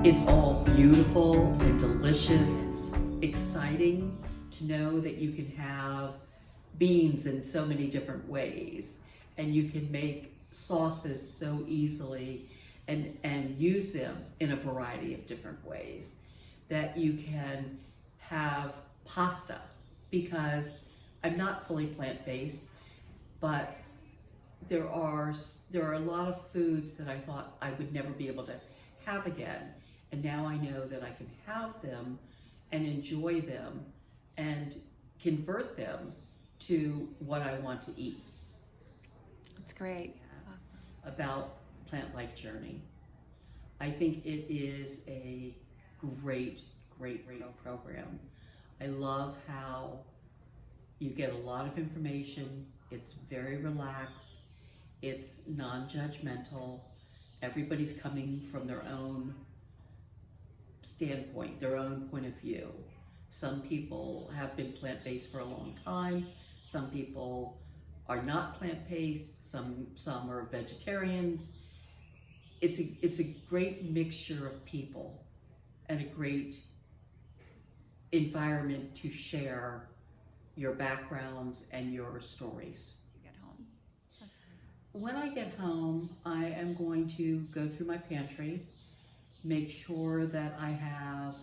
It's all beautiful and delicious, exciting to know that you can have beans in so many different ways, and you can make sauces so easily and use them in a variety of different ways. That you can have pasta, because I'm not fully plant-based, but there are a lot of foods that I thought I would never be able to have again, and now I know that I can have them and enjoy them and convert them to what I want to eat. That's great. Awesome. About Plant Life Journey. I think it is a great program. I love how you get a lot of information. It's very relaxed. It's non-judgmental. Everybody's coming from their own standpoint, their own point of view. Some people have been plant-based for a long time. Some people are not plant-based. Some are vegetarians. It's a great mixture of people and a great environment to share your backgrounds and your stories. You get home. That's great. When I get home, I am going to go through my pantry, make sure that I have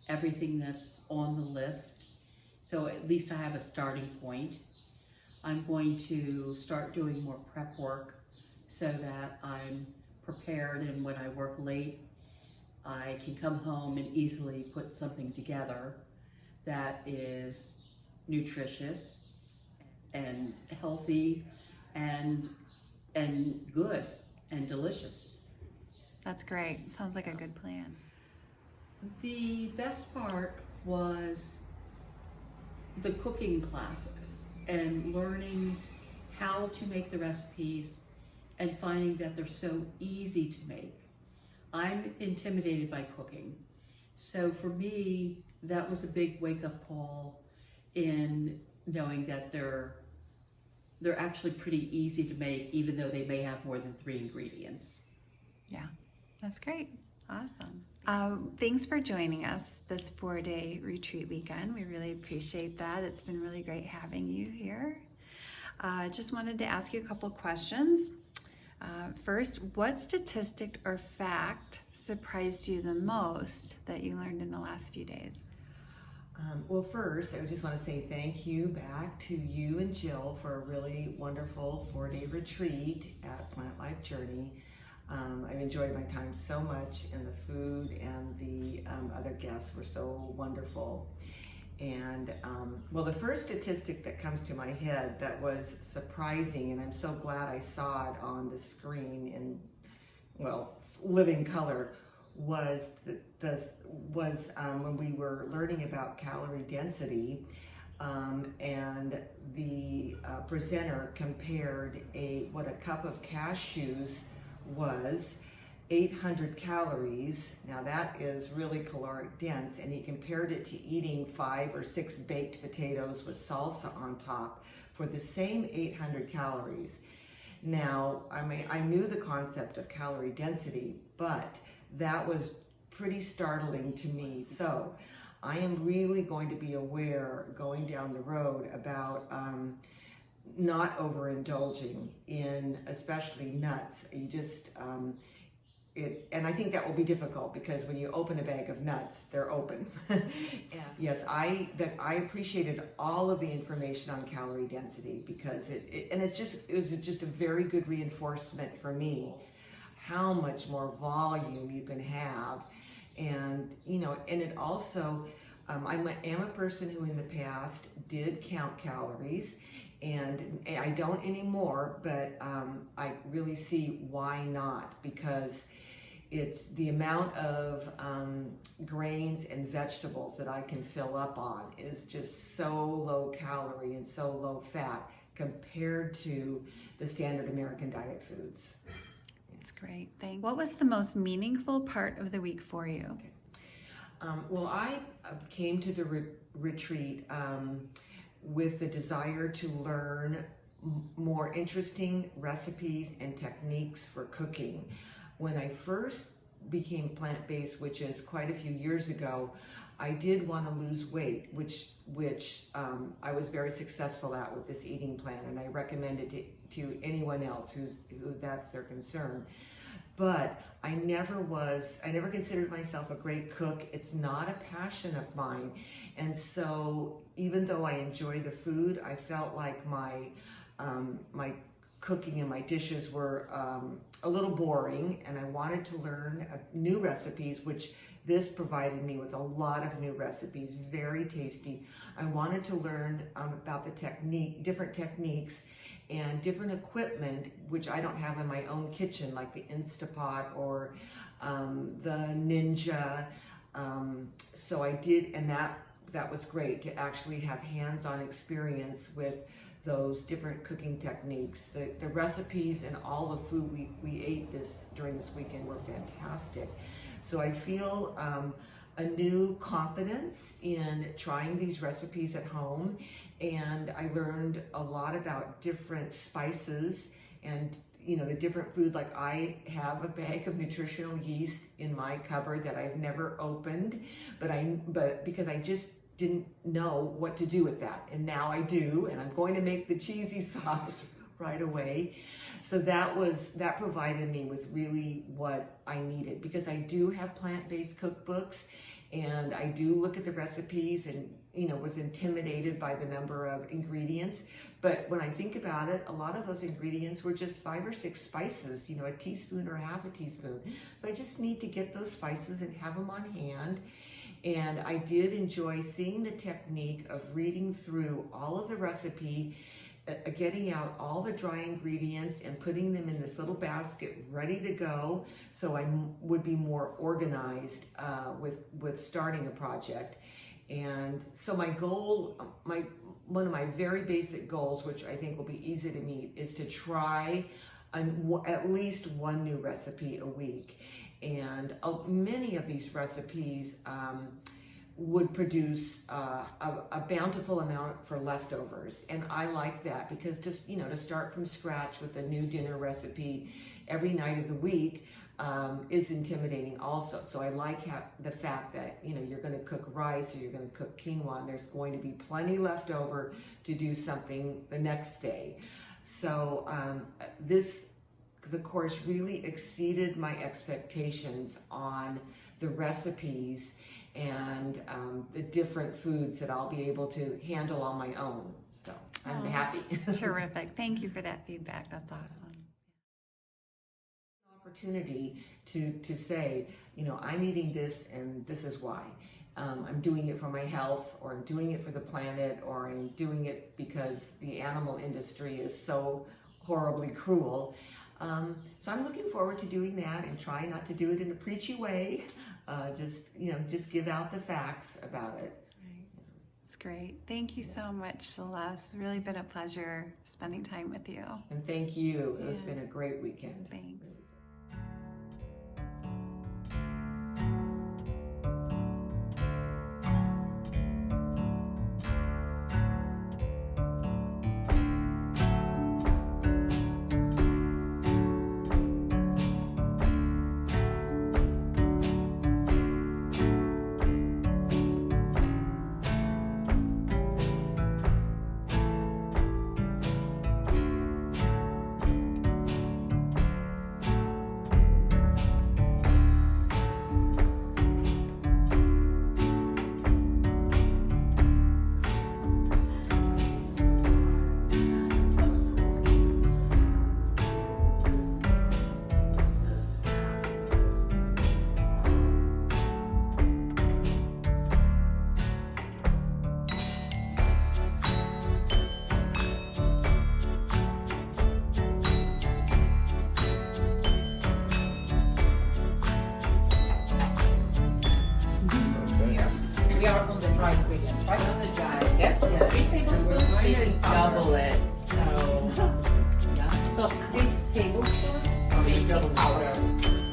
everything that's on the list, so at least I have a starting point. I'm going to start doing more prep work so that I'm prepared, and when I work late, I can come home and easily put something together that is nutritious and healthy and good and delicious. That's great. Sounds like a good plan. The best part was the cooking classes and learning how to make the recipes and finding that they're so easy to make. I'm intimidated by cooking, so for me that was a big wake-up call in knowing that they're actually pretty easy to make, even though they may have more than 3 ingredients. Yeah, that's great. Awesome. Thanks for joining us this 4-day retreat weekend. We really appreciate that. It's been really great having you here. Just wanted to ask you a couple questions. First, what statistic or fact surprised you the most that you learned in the last few days? Well, first, I just want to say thank you back to you and Jill for a really wonderful 4-day retreat at Plant Life Journey. I've enjoyed my time so much, and the food and the other guests were so wonderful. And well, the first statistic that comes to my head that was surprising, and I'm so glad I saw it on the screen in, well, living color, was when we were learning about calorie density, and the presenter compared what a cup of cashews was 800 calories. Now that is really caloric dense, and he compared it to eating 5 or 6 baked potatoes with salsa on top for the same 800 calories. Now, I mean, I knew the concept of calorie density, but that was pretty startling to me. So I am really going to be aware going down the road about not overindulging in especially nuts. You just, and I think that will be difficult, because when you open a bag of nuts, they're open. Yes, I appreciated all of the information on calorie density, because it was just a very good reinforcement for me how much more volume you can have. And and it also, I am a person who in the past did count calories, and I don't anymore, but I really see why not, because it's the amount of grains and vegetables that I can fill up on is just so low calorie and so low fat compared to the standard American diet foods. That's great. Thanks. What was the most meaningful part of the week for you? Okay. Well, I came to the retreat with the desire to learn more interesting recipes and techniques for cooking. When I first became plant-based, which is quite a few years ago, I did want to lose weight, which I was very successful at with this eating plan, and I recommend it to anyone else who that's their concern. But I never considered myself a great cook. It's not a passion of mine. And so even though I enjoy the food, I felt like my cooking and my dishes were a little boring, and I wanted to learn new recipes, which this provided me with a lot of new recipes, very tasty. I wanted to learn about the different techniques and different equipment, which I don't have in my own kitchen, like the Instapot or the Ninja. So I did, and that was great to actually have hands-on experience with those different cooking techniques. The recipes and all the food we ate during this weekend were fantastic. So I feel a new confidence in trying these recipes at home, and I learned a lot about different spices and the different food. Like I have a bag of nutritional yeast in my cupboard that I've never opened, but because I just didn't know what to do with that, and now I do, and I'm going to make the cheesy sauce right away. So that provided me with really what I needed, because I do have plant-based cookbooks, and I do look at the recipes and was intimidated by the number of ingredients. But when I think about it, a lot of those ingredients were just 5 or 6 spices, a teaspoon or half a teaspoon. So I just need to get those spices and have them on hand. And I did enjoy seeing the technique of reading through all of the recipe, getting out all the dry ingredients and putting them in this little basket ready to go, so I would be more organized with starting a project. And so my goal, one of my very basic goals, which I think will be easy to meet, is to try at least one new recipe a week. And many of these recipes would produce a bountiful amount for leftovers, and I like that, because just to start from scratch with a new dinner recipe every night of the week is intimidating also. So I like the fact that you're going to cook rice or you're going to cook quinoa, and there's going to be plenty left over to do something the next day. So the course really exceeded my expectations on the recipes and the different foods that I'll be able to handle on my own. So I'm happy. Terrific. Thank you for that feedback. That's awesome. Opportunity to say, I'm eating this and this is why. I'm doing it for my health, or I'm doing it for the planet, or I'm doing it because the animal industry is so horribly cruel. So I'm looking forward to doing that and try not to do it in a preachy way. Just give out the facts about it. Right. It's great. Thank you so much, Celeste. It's really been a pleasure spending time with you. And thank you. It's been a great weekend. Thanks. We are from the dry ingredients, right? On the dry. Yes, 3 tablespoons, baking double it. So 6 tablespoons baking powder.